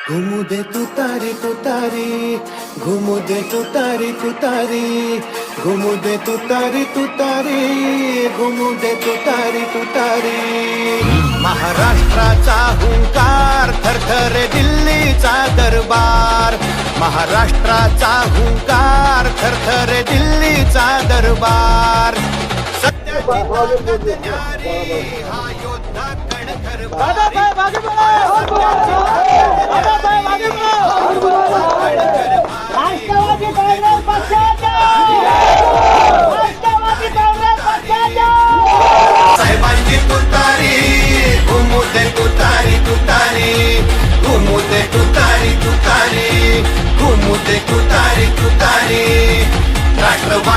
घुमू दे तू तारी तू तारी, घुमू दे तू तारी तू तारी, घुमू दे तू तारी तू तारी, घुमू दे तू तारी तू तारी. महाराष्ट्राचा हुंकार थरथरे दिल्लीचा दरबार, महाराष्ट्राचा हुंकार थरथरे दिल्लीचा दरबार. सत्याची ताकद न्यारी हा योद्धा कणखर भारी. राष्ट्रवादी काँग्रेस पक्षाचा